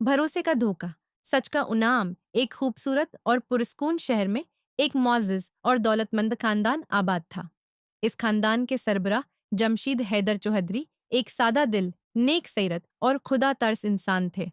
भरोसे का धोखा। सच का इनाम। एक खूबसूरत और पुरस्कून शहर में एक मुअज़्ज़ज़ और दौलतमंद खानदान आबाद था। इस खानदान के सरबराह जमशीद हैदर चौधरी एक सादा दिल, नेक सीरत और खुदा तरस इंसान थे।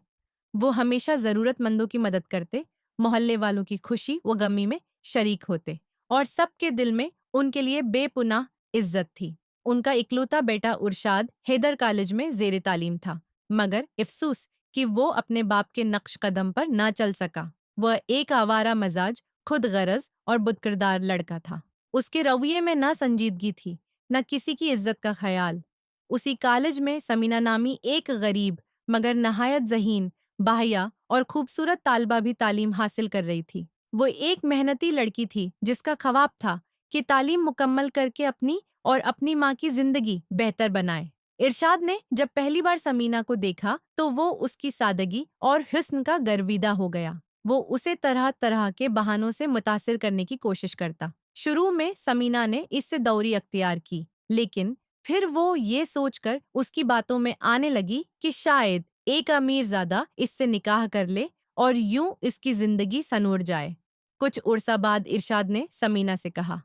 वो हमेशा ज़रूरतमंदों की मदद करते, मोहल्ले वालों की खुशी व गमी में शरीक होते और सबके दिल में उनके लिए बेपुनाह इज्जत थी। उनका इकलौता बेटा उरशाद हैदर कॉलेज में ज़ेर तालीम था, मगर अफसोस कि वो अपने बाप के नक्श कदम पर ना चल सका। वह एक आवारा मजाज, खुद गरज और बुदकिरदार लड़का था। उसके रवैये में ना संजीदगी थी, न किसी की इज्जत का ख्याल। उसी कॉलेज में समीना नामी एक गरीब मगर नहायत ज़हीन, बाहिया और खूबसूरत तालबा भी तालीम हासिल कर रही थी। वो एक मेहनती लड़की थी जिसका ख्वाब था कि तालीम मुकम्मल करके अपनी और अपनी माँ की जिंदगी बेहतर बनाए। इरशाद ने जब पहली बार समीना को देखा तो वो उसकी सादगी और हुस्न का गर्विदा हो गया। वो उसे तरह तरह के बहानों से मुतासिर करने की कोशिश करता। शुरू में समीना ने इससे दूरी अख्तियार की, लेकिन फिर वो ये सोचकर उसकी बातों में आने लगी कि शायद एक अमीरजादा इससे निकाह कर ले और यूं इसकी जिंदगी सनूर जाए। कुछ उर्सा बाद इरशाद ने समीना से कहा,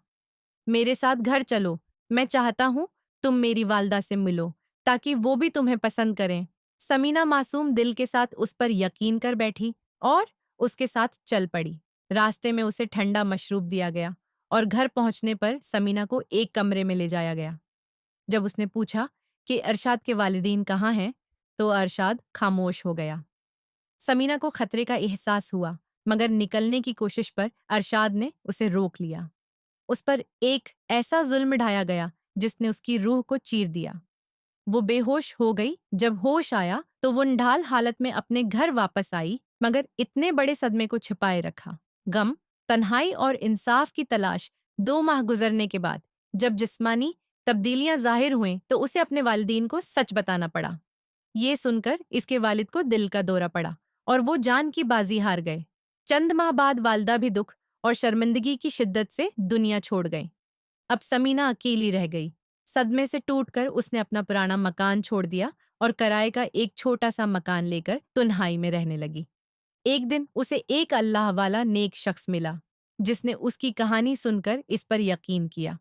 मेरे साथ घर चलो, मैं चाहता हूँ तुम मेरी वालदा से मिलो ताकि वो भी तुम्हें पसंद करें। समीना मासूम दिल के साथ उस पर यकीन कर बैठी और उसके साथ चल पड़ी। रास्ते में उसे ठंडा मशरूब दिया गया और घर पहुंचने पर समीना को एक कमरे में ले जाया गया। जब उसने पूछा कि अरशाद के वालिदीन कहाँ हैं, तो अरशाद खामोश हो गया। समीना को खतरे का एहसास हुआ, मगर निकलने की कोशिश पर अरशाद ने उसे रोक लिया। उस पर एक ऐसा जुल्म ढाया गया जिसने उसकी रूह को चीर दिया। वो बेहोश हो गई। जब होश आया तो वो निढाल हालत में अपने घर वापस आई, मगर इतने बड़े सदमे को छिपाए रखा। गम, तन्हाई और इंसाफ की तलाश 2 माह गुजरने के बाद जब जिस्मानी तब्दीलियां जाहिर हुईं तो उसे अपने वालिदीन को सच बताना पड़ा। ये सुनकर इसके वालिद को दिल का दौरा पड़ा और वो जान की बाजी हार गए। चंद माह बाद वालदा भी दुख और शर्मिंदगी की शिद्दत से दुनिया छोड़ गई। अब समीना अकेली रह गई। सदमे से टूटकर उसने अपना पुराना मकान छोड़ दिया और किराए का एक छोटा सा मकान लेकर तन्हाई में रहने लगी। एक दिन उसे एक अल्लाह वाला नेक शख्स मिला, जिसने उसकी कहानी सुनकर इस पर यकीन किया।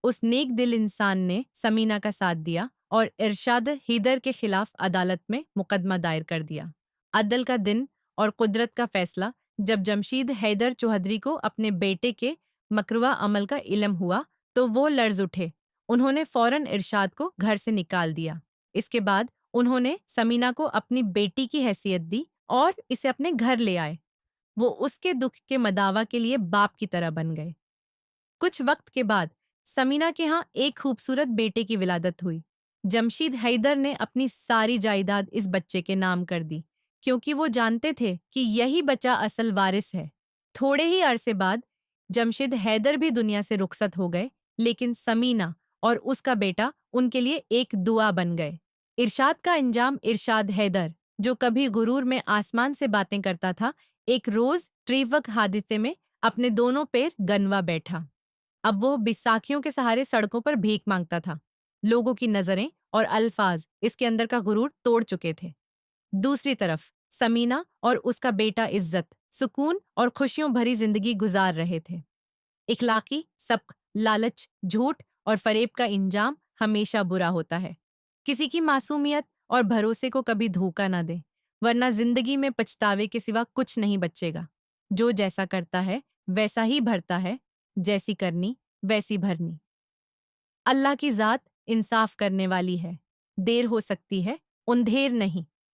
उस नेक दिल इंसान ने समीना का साथ दिया और इरशाद हैदर के खिलाफ अदालत में मुकदमा दायर कर दिया। अदल का दिन और कुदरत का फैसला। जब जमशीद हैदर चौधरी को अपने बेटे के मकरुआ अमल का इल्म हुआ तो वो लर्ज उठे। उन्होंने फौरन इरशाद को घर से निकाल दिया। इसके बाद उन्होंने समीना को अपनी बेटी की हैसियत दी और इसे अपने घर ले आए। वो उसके दुख के मदावा के लिए बाप की तरह बन गए। कुछ वक्त के बाद समीना के यहाँ एक खूबसूरत बेटे की विलादत हुई। जमशीद हैदर ने अपनी सारी जायदाद इस बच्चे के नाम कर दी, क्योंकि वो जानते थे कि यही बच्चा असल वारिस है। थोड़े ही अरसे बाद जमशीद हैदर भी दुनिया से रुखसत हो गए, लेकिन समीना और उसका बेटा उनके लिए एक दुआ बन गए। इरशाद का अंजाम। इरशाद हैदर, जो कभी गुरूर में आसमान से बातें करता था, एक रोज ट्रैफिक हादसे में अपने दोनों पैर गनवा बैठा। अब वो बैसाखियों के सहारे सड़कों पर भीख मांगता था। लोगों की नजरें और अल्फाज इसके अंदर का गुरूर तोड़ चुके थे। दूसरी तरफ समीना और उसका बेटा इज्जत, सुकून और खुशियों भरी जिंदगी गुजार रहे थे। इखलाकी सबक, लालच, झूठ और फरेब का इंजाम हमेशा बुरा होता है। किसी की मासूमियत और भरोसे को कभी धोखा ना दे, वरना जिंदगी में पछतावे के सिवा कुछ नहीं बचेगा। जो जैसा करता है वैसा ही भरता है, जैसी करनी वैसी भरनी। अल्लाह की जात इंसाफ करने वाली है। देर हो सकती है, उंधेर नहीं।